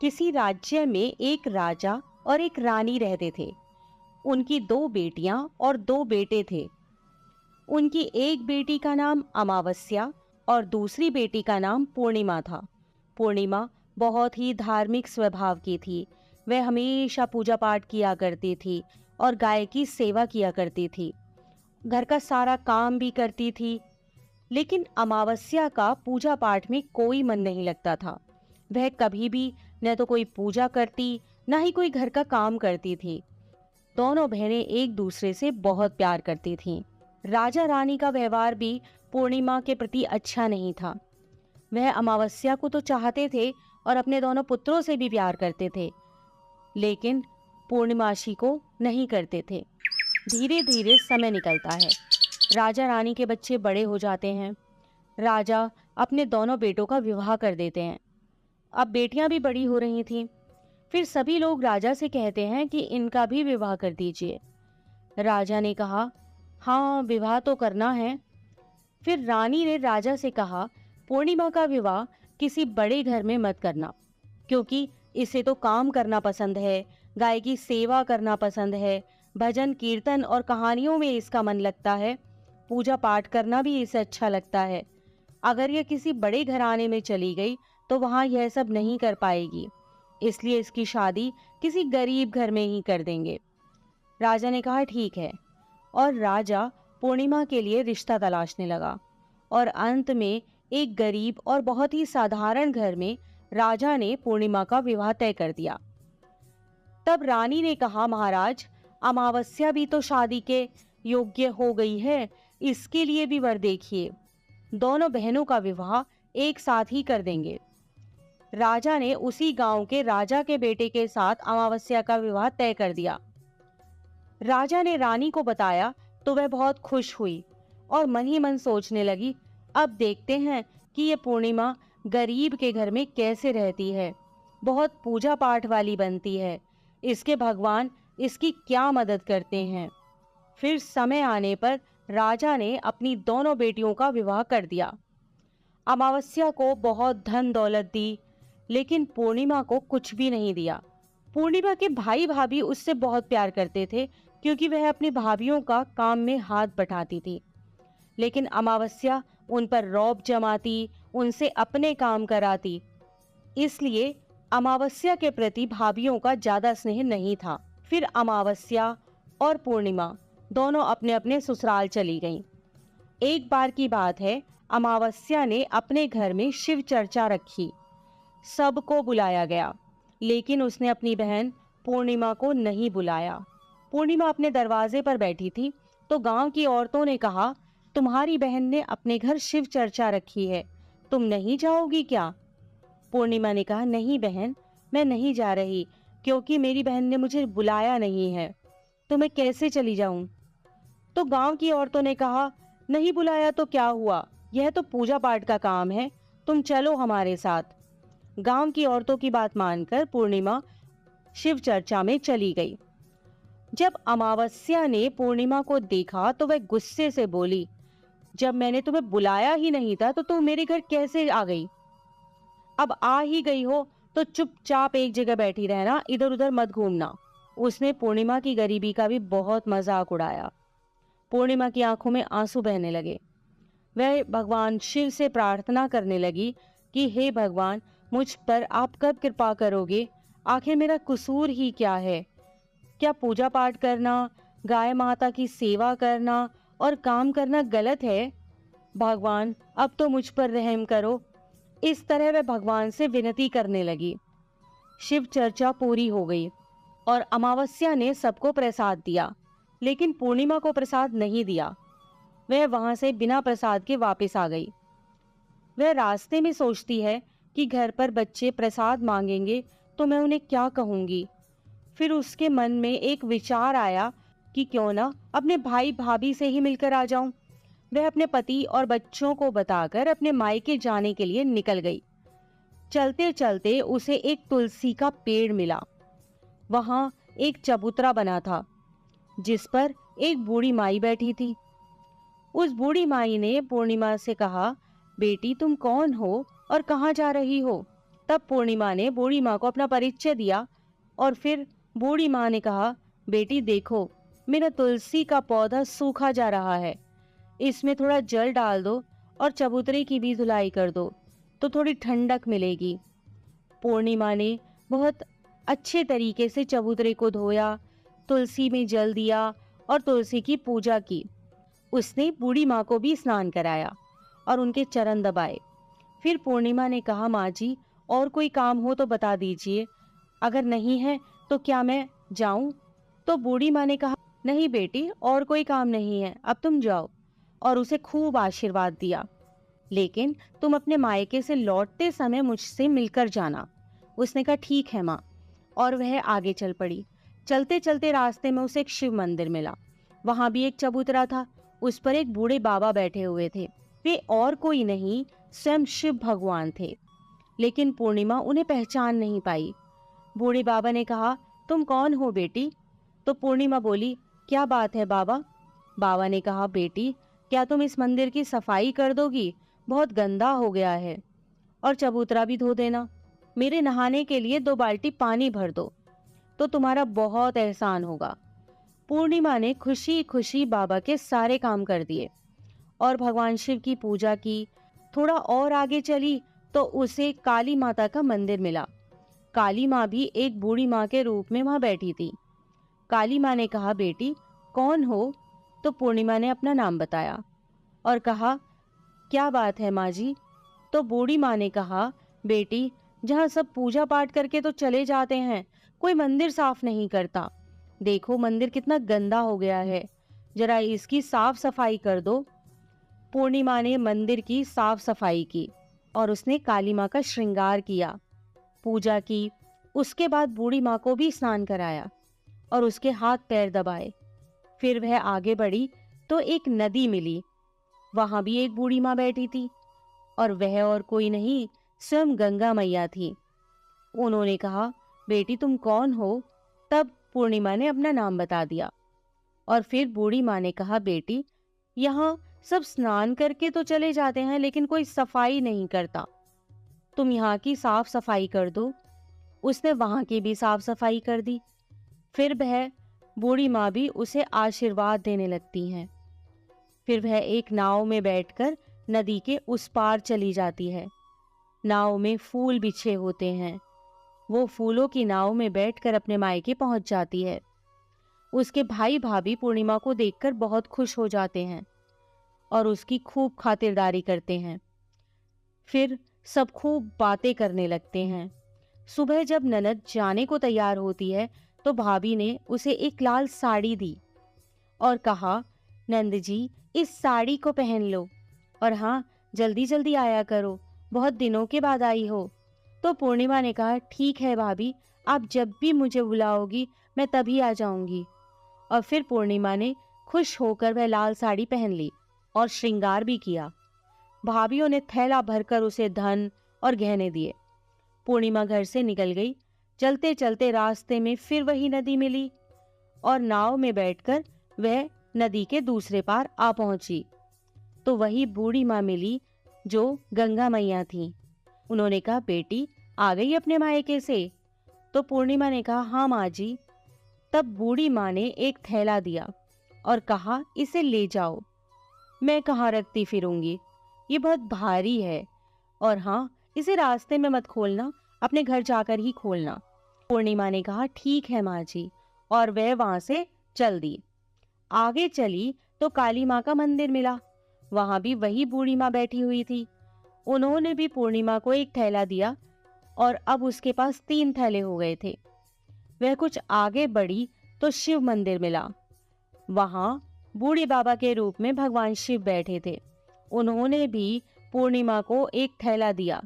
किसी राज्य में एक राजा और एक रानी रहते थे। उनकी दो बेटियां और दो बेटे थे। उनकी एक बेटी का नाम अमावस्या और दूसरी बेटी का नाम पूर्णिमा था। पूर्णिमा बहुत ही धार्मिक स्वभाव की थी। वह हमेशा पूजा पाठ किया करती थी और गाय की सेवा किया करती थी। घर का सारा काम भी करती थी। लेकिन अमावस्या का पूजा पाठ में कोई मन नहीं लगता था। वह कभी भी न तो कोई पूजा करती, न ही कोई घर का काम करती थी। दोनों बहनें एक दूसरे से बहुत प्यार करती थीं। राजा रानी का व्यवहार भी पूर्णिमा के प्रति अच्छा नहीं था। वह अमावस्या को तो चाहते थे और अपने दोनों पुत्रों से भी प्यार करते थे, लेकिन पूर्णिमाशी को नहीं करते थे। धीरे धीरे समय निकलता है। राजा रानी के बच्चे बड़े हो जाते हैं। राजा अपने दोनों बेटों का विवाह कर देते हैं। अब बेटियां भी बड़ी हो रही थीं। फिर सभी लोग राजा से कहते हैं कि इनका भी विवाह कर दीजिए। राजा ने कहा, हाँ, विवाह तो करना है। फिर रानी ने राजा से कहा, पूर्णिमा का विवाह किसी बड़े घर में मत करना, क्योंकि इसे तो काम करना पसंद है, गाय की सेवा करना पसंद है, भजन कीर्तन और कहानियों में इसका मन लगता है, पूजा पाठ करना भी इसे अच्छा लगता है। अगर यह किसी बड़े घराने में चली गई तो वहां यह सब नहीं कर पाएगी, इसलिए इसकी शादी किसी गरीब घर में ही कर देंगे। राजा ने कहा, ठीक है। और राजा पूर्णिमा के लिए रिश्ता तलाशने लगा और अंत में एक गरीब और बहुत ही साधारण घर में राजा ने पूर्णिमा का विवाह तय कर दिया। तब रानी ने कहा, महाराज, अमावस्या भी तो शादी के योग्य हो गई है, इसके लिए भी वर देखिए। दोनों बहनों का विवाह एक साथ ही कर देंगे। राजा ने उसी गांव के राजा के बेटे के साथ अमावस्या का विवाह तय कर दिया। राजा ने रानी को बताया तो वह बहुत खुश हुई और मन ही मन सोचने लगी, अब देखते हैं कि ये पूर्णिमा गरीब के घर में कैसे रहती है, बहुत पूजा पाठ वाली बनती है, इसके भगवान इसकी क्या मदद करते हैं। फिर समय आने पर राजा ने अपनी दोनों बेटियों का विवाह कर दिया। अमावस्या को बहुत धन दौलत दी, लेकिन पूर्णिमा को कुछ भी नहीं दिया। पूर्णिमा के भाई भाभी उससे बहुत प्यार करते थे, क्योंकि वह अपनी भाभियों का काम में हाथ बटाती थी। लेकिन अमावस्या उन पर रौब जमाती, उनसे अपने काम कराती, इसलिए अमावस्या के प्रति भाभियों का ज्यादा स्नेह नहीं था। फिर अमावस्या और पूर्णिमा दोनों अपने अपने ससुराल चली गईं। एक बार की बात है, अमावस्या ने अपने घर में शिव चर्चा रखी। सबको बुलाया गया, लेकिन उसने अपनी बहन पूर्णिमा को नहीं बुलाया। पूर्णिमा अपने दरवाजे पर बैठी थी तो गांव की औरतों ने कहा, तुम्हारी बहन ने अपने घर शिव चर्चा रखी है, तुम नहीं जाओगी क्या? पूर्णिमा ने कहा, नहीं बहन, मैं नहीं जा रही, क्योंकि मेरी बहन ने मुझे बुलाया नहीं है, तो मैं कैसे चली जाऊं? तो गांव की औरतों ने कहा, नहीं बुलाया तो क्या हुआ, यह तो पूजा पाठ का काम है, तुम चलो हमारे साथ। गांव की औरतों की बात मानकर पूर्णिमा शिव चर्चा में चली गई। जब अमावस्या ने पूर्णिमा को देखा तो वह गुस्से से बोली, जब मैंने तुम्हें बुलाया ही नहीं था तो तुम मेरे घर कैसे आ गई? अब आ ही गई हो तो चुपचाप एक जगह बैठी रहना, इधर उधर मत घूमना। उसने पूर्णिमा की गरीबी का भी बहुत मजाक उड़ाया। पूर्णिमा की आंखों में आंसू बहने लगे। वह भगवान शिव से प्रार्थना करने लगी कि हे भगवान, मुझ पर आप कब कृपा करोगे? आखिर मेरा कसूर ही क्या है? क्या पूजा पाठ करना, गाय माता की सेवा करना और काम करना गलत है? भगवान, अब तो मुझ पर रहम करो। इस तरह वह भगवान से विनती करने लगी। शिव चर्चा पूरी हो गई और अमावस्या ने सबको प्रसाद दिया, लेकिन पूर्णिमा को प्रसाद नहीं दिया। वह वहां से बिना प्रसाद के वापस आ गई। वह रास्ते में सोचती है कि घर पर बच्चे प्रसाद मांगेंगे तो मैं उन्हें क्या कहूंगी। फिर उसके मन में एक विचार आया कि क्यों ना अपने भाई भाभी से ही मिलकर आ जाऊं। वह अपने पति और बच्चों को बताकर अपने मायके जाने के लिए निकल गई। चलते चलते उसे एक तुलसी का पेड़ मिला। वहां एक चबूतरा बना था, जिस पर एक बूढ़ी माई बैठी थी। उस बूढ़ी माई ने पूर्णिमा से कहा, बेटी, तुम कौन हो और कहाँ जा रही हो? तब पूर्णिमा ने बूढ़ी माँ को अपना परिचय दिया और फिर बूढ़ी माँ ने कहा, बेटी देखो, मेरा तुलसी का पौधा सूखा जा रहा है, इसमें थोड़ा जल डाल दो और चबूतरे की भी धुलाई कर दो तो थोड़ी ठंडक मिलेगी। पूर्णिमा ने बहुत अच्छे तरीके से चबूतरे को धोया, तुलसी में जल दिया और तुलसी की पूजा की। उसने बूढ़ी माँ को भी स्नान कराया और उनके चरण दबाए। फिर पूर्णिमा ने कहा, माँ जी और कोई काम हो तो बता दीजिए, अगर नहीं है तो क्या मैं जाऊं? तो बूढ़ी माँ ने कहा, नहीं बेटी, और कोई काम नहीं है, अब तुम जाओ, और उसे खूब आशीर्वाद दिया। लेकिन तुम अपने मायके से लौटते समय मुझसे मिलकर जाना। उसने कहा, ठीक है माँ, और वह आगे चल पड़ी। चलते चलते रास्ते में उसे एक शिव मंदिर मिला। वहां भी एक चबूतरा था, उस पर एक बूढ़े बाबा बैठे हुए थे। वे और कोई नहीं, स्वयं शिव भगवान थे। लेकिन पूर्णिमा उन्हें पहचान नहीं पाई। बूढ़े बाबा ने कहा, तुम कौन हो बेटी? तो पूर्णिमा बोली, क्या बात है बाबा? बाबा ने कहा, बेटी क्या तुम इस मंदिर की सफाई कर दोगी? बहुत गंदा हो गया है, और चबूतरा भी धो देना। मेरे नहाने के लिए 2 बाल्टी पानी भर दो तो तुम्हारा बहुत एहसान होगा। पूर्णिमा ने खुशी खुशी बाबा के सारे काम कर दिए और भगवान शिव की पूजा की। थोड़ा और आगे चली तो उसे काली माता का मंदिर मिला। काली माँ भी एक बूढ़ी माँ के रूप में वहां बैठी थी। काली माँ ने कहा, बेटी कौन हो? तो पूर्णिमा ने अपना नाम बताया और कहा, क्या बात है माँ जी? तो बूढ़ी माँ ने कहा, बेटी जहाँ सब पूजा पाठ करके तो चले जाते हैं, कोई मंदिर साफ नहीं करता। देखो मंदिर कितना गंदा हो गया है, जरा इसकी साफ सफाई कर दो। पूर्णिमा ने मंदिर की साफ सफाई की और उसने काली माँ का श्रृंगार किया, पूजा की। उसके बाद बूढ़ी माँ को भी स्नान कराया और उसके हाथ पैर दबाए। फिर वह आगे बढ़ी तो एक नदी मिली। वहां भी एक बूढ़ी माँ बैठी थी और वह और कोई नहीं, स्वयं गंगा मैया थी। उन्होंने कहा, बेटी तुम कौन हो? तब पूर्णिमा ने अपना नाम बता दिया और फिर बूढ़ी माँ ने कहा, बेटी यहाँ सब स्नान करके तो चले जाते हैं लेकिन कोई सफाई नहीं करता, तुम यहाँ की साफ सफाई कर दो। उसने वहां की भी साफ सफाई कर दी। फिर वह बूढ़ी माँ भी उसे आशीर्वाद देने लगती हैं। फिर वह एक नाव में बैठकर नदी के उस पार चली जाती है। नाव में फूल बिछे होते हैं। वो फूलों की नाव में बैठकर अपने मायके पहुंच जाती है। उसके भाई भाभी पूर्णिमा को देखकर बहुत खुश हो जाते हैं और उसकी खूब खातिरदारी करते हैं। फिर सब खूब बातें करने लगते हैं। सुबह जब ननद जाने को तैयार होती है तो भाभी ने उसे एक लाल साड़ी दी और कहा, नंद जी इस साड़ी को पहन लो और हाँ जल्दी जल्दी आया करो, बहुत दिनों के बाद आई हो। तो पूर्णिमा ने कहा, ठीक है भाभी, आप जब भी मुझे बुलाओगी मैं तभी आ जाऊंगी। और फिर पूर्णिमा ने खुश होकर वह लाल साड़ी पहन ली और श्रृंगार भी किया। भाभीओं ने थैला भरकर उसे धन और गहने दिए। पूर्णिमा घर से निकल गई। चलते चलते रास्ते में फिर वही नदी मिली और नाव में बैठकर वह नदी के दूसरे पार आ पहुंची तो वही बूढ़ी माँ मिली जो गंगा मैया थी। उन्होंने कहा, बेटी आ गई अपने मायके से? तो पूर्णिमा ने कहा, हाँ माँ जी। तब बूढ़ी माँ ने एक थैला दिया और कहा, इसे ले जाओ, मैं कहाँ रखती फिरूंगी, ये बहुत भारी है, और हाँ इसे रास्ते में मत खोलना, अपने घर जाकर ही खोलना। पूर्णिमा ने कहा, ठीक है माँ जी, और वह वहां से चल दी। आगे चली तो काली माँ का मंदिर मिला। वहां भी वही बूढ़ी माँ बैठी हुई थी। उन्होंने भी पूर्णिमा को एक थैला दिया और अब उसके पास 3 थैले हो गए थे। वह कुछ आगे बढ़ी तो शिव मंदिर मिला। वहां बूढ़े बाबा के रूप में भगवान शिव बैठे थे। उन्होंने भी पूर्णिमा को एक थैला दिया।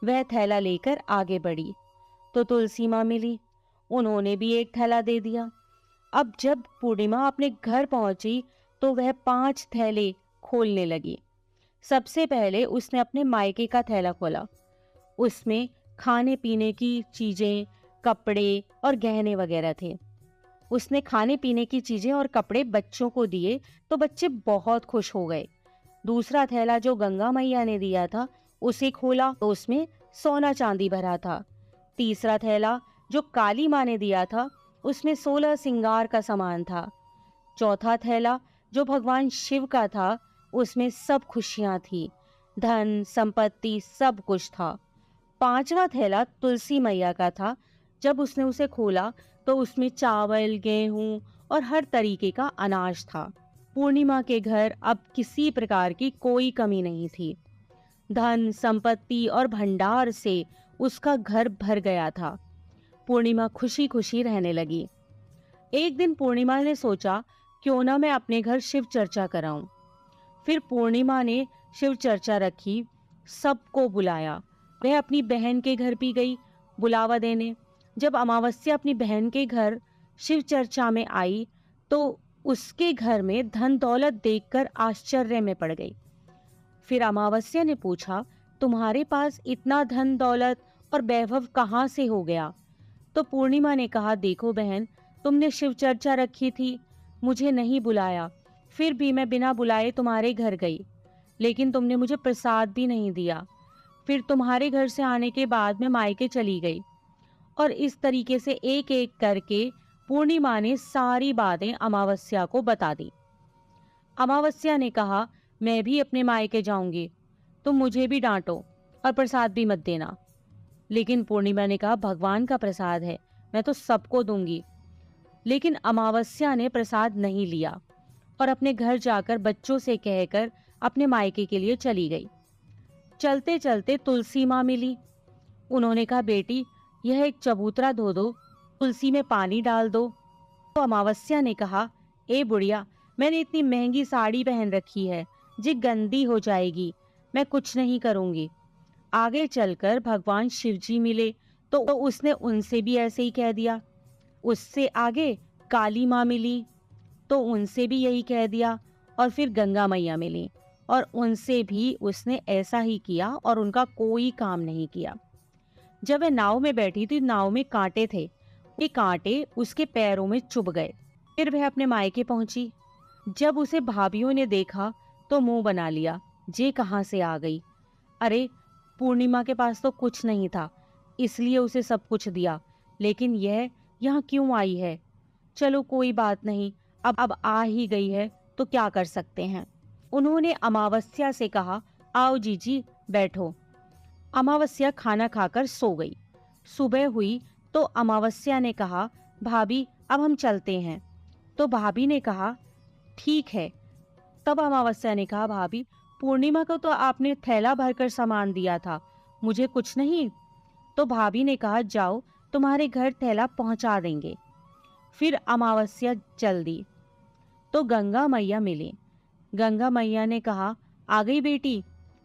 वह थैला लेकर आगे बढ़ी तो तुलसी माँ मिली। उन्होंने भी एक थैला दे दिया। अब जब पूर्णिमा अपने घर पहुंची तो वह 5 थैले खोलने लगी। सबसे पहले उसने अपने मायके का थैला खोला। उसमें खाने पीने की चीजें, कपड़े और गहने वगैरह थे। उसने खाने पीने की चीजें और कपड़े बच्चों को दिए तो बच्चे बहुत खुश हो गए। दूसरा थैला जो गंगा मैया ने दिया था उसे खोला तो उसमें सोना चांदी भरा था। तीसरा थैला जो काली माँ ने दिया था, उसमें 16 सिंगार का सामान था। चौथा थैला जो भगवान शिव का था, उसमें सब खुशियां थी, धन संपत्ति सब कुछ था। पांचवा थैला तुलसी मैया का था। जब उसने उसे खोला तो उसमें चावल, गेहूं और हर तरीके का अनाज था। पूर्णिमा के घर अब किसी प्रकार की कोई कमी नहीं थी। धन संपत्ति और भंडार से उसका घर भर गया था। पूर्णिमा खुशी खुशी रहने लगी। एक दिन पूर्णिमा ने सोचा, क्यों ना मैं अपने घर शिव चर्चा कराऊं। फिर पूर्णिमा ने शिव चर्चा रखी, सबको बुलाया। वह अपनी बहन के घर भी गई बुलावा देने। जब अमावस्या अपनी बहन के घर शिव चर्चा में आई तो उसके घर में धन दौलत देखकर आश्चर्य में पड़ गई। फिर अमावस्या ने पूछा, तुम्हारे पास इतना धन दौलत और वैभव कहाँ से हो गया? तो पूर्णिमा ने कहा, देखो बहन, तुमने शिव चर्चा रखी थी, मुझे नहीं बुलाया, फिर भी मैं बिना बुलाए तुम्हारे घर गई, लेकिन तुमने मुझे प्रसाद भी नहीं दिया। फिर तुम्हारे घर से आने के बाद मैं मायके चली गई। और इस तरीके से एक एक करके पूर्णिमा ने सारी बातें अमावस्या को बता दी। अमावस्या ने कहा, मैं भी अपने मायके जाऊंगी, तुम मुझे भी डांटो और प्रसाद भी मत देना। लेकिन पूर्णिमा ने कहा, भगवान का प्रसाद है, मैं तो सबको दूंगी। लेकिन अमावस्या ने प्रसाद नहीं लिया और अपने घर जाकर बच्चों से कहकर अपने मायके के लिए चली गई। चलते चलते तुलसी माँ मिली। उन्होंने कहा, बेटी, यह एक चबूतरा धो दो, तुलसी में पानी डाल दो। तो अमावस्या ने कहा, ए बुढ़िया, मैंने इतनी महंगी साड़ी पहन रखी है, जी गंदी हो जाएगी, मैं कुछ नहीं करूंगी। आगे चलकर भगवान शिवजी मिले तो उसने उनसे भी ऐसे ही कह दिया। उससे आगे काली माँ मिली तो उनसे भी यही कह दिया। और फिर गंगा मैया मिली और उनसे भी उसने ऐसा ही किया और उनका कोई काम नहीं किया। जब वह नाव में बैठी थी, नाव में कांटे थे, ये कांटे उसके पैरों में चुभ गए। फिर वह अपने मायके पहुंची। जब उसे भाभीियों ने देखा तो मुंह बना लिया, जे कहां से आ गई। अरे, पूर्णिमा के पास तो कुछ नहीं था, इसलिए उसे सब कुछ दिया, लेकिन यह यहाँ क्यों आई है? चलो कोई बात नहीं, अब आ ही गई है तो क्या कर सकते हैं। उन्होंने अमावस्या से कहा, आओ जीजी बैठो। अमावस्या खाना खाकर सो गई। सुबह हुई तो अमावस्या ने कहा, भाभी अब हम चलते हैं। तो भाभी ने कहा, ठीक है। तब अमावस्या ने कहा, भाभी, पूर्णिमा को तो आपने थैला भरकर सामान दिया था, मुझे कुछ नहीं। तो भाभी ने कहा, जाओ, तुम्हारे घर थैला पहुंचा देंगे। फिर अमावस्या चल दी तो गंगा मैया मिली। गंगा मैया ने कहा, आ गई बेटी?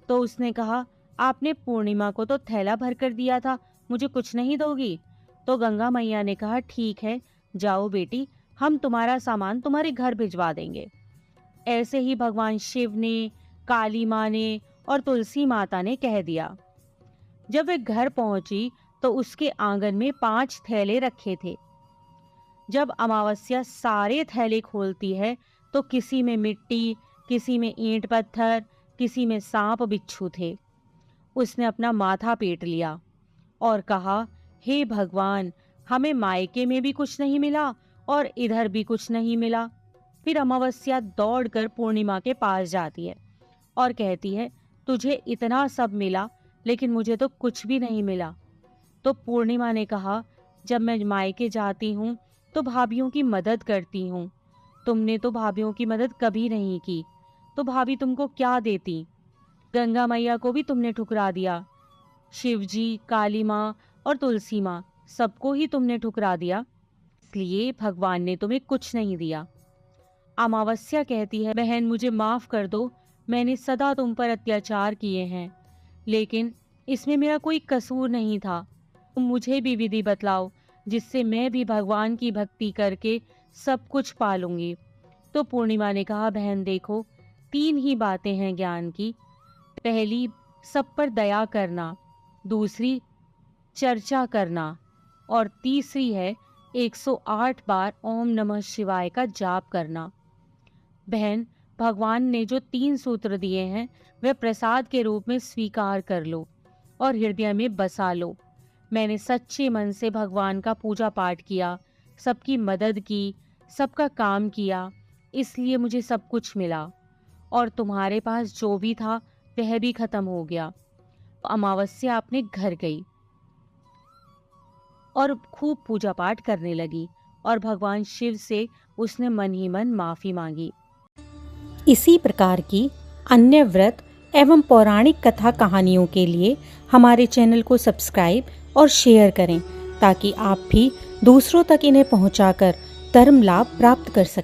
तो उसने कहा, आपने पूर्णिमा को तो थैला भरकर दिया था, मुझे कुछ नहीं दोगी? तो गंगा मैया ने कहा, ठीक है, जाओ बेटी, हम तुम्हारा सामान तुम्हारे घर भिजवा देंगे। ऐसे ही भगवान शिव ने, काली माँ ने और तुलसी माता ने कह दिया। जब वे घर पहुंची तो उसके आंगन में 5 थैले रखे थे। जब अमावस्या सारे थैले खोलती है तो किसी में मिट्टी, किसी में ईंट पत्थर, किसी में सांप बिच्छू थे। उसने अपना माथा पीट लिया और कहा, हे भगवान, हमें मायके में भी कुछ नहीं मिला और इधर भी कुछ नहीं मिला। फिर अमावस्या दौड़कर पूर्णिमा के पास जाती है और कहती है, तुझे इतना सब मिला लेकिन मुझे तो कुछ भी नहीं मिला। तो पूर्णिमा ने कहा, जब मैं मायके जाती हूँ तो भाभीियों की मदद करती हूँ, तुमने तो भाभीियों की मदद कभी नहीं की, तो भाभी तुमको क्या देती? गंगा मैया को भी तुमने ठुकरा दिया, शिवजी, काली माँ और तुलसी माँ, सबको ही तुमने ठुकरा दिया, इसलिए भगवान ने तुम्हें कुछ नहीं दिया। अमावस्या कहती है, बहन मुझे माफ कर दो, मैंने सदा तुम पर अत्याचार किए हैं, लेकिन इसमें मेरा कोई कसूर नहीं था। तुम मुझे भी विधि बतलाओ जिससे मैं भी भगवान की भक्ति करके सब कुछ पालूंगी। तो पूर्णिमा ने कहा, बहन देखो, 3 ही बातें हैं ज्ञान की। पहली, सब पर दया करना, दूसरी चर्चा करना और तीसरी है 108 बार ओम नमः शिवाय का जाप करना। बहन, भगवान ने जो 3 सूत्र दिए हैं वह प्रसाद के रूप में स्वीकार कर लो और हृदय में बसा लो। मैंने सच्चे मन से भगवान का पूजा पाठ किया, सबकी मदद की, सबका काम किया, इसलिए मुझे सब कुछ मिला। और तुम्हारे पास जो भी था वह भी खत्म हो गया। अमावस्या अपने घर गई और खूब पूजा पाठ करने लगी और भगवान शिव से उसने मन ही मन माफी मांगी। इसी प्रकार की अन्य व्रत एवं पौराणिक कथा कहानियों के लिए हमारे चैनल को सब्सक्राइब और शेयर करें, ताकि आप भी दूसरों तक इन्हें पहुंचाकर धर्म लाभ प्राप्त कर सकें।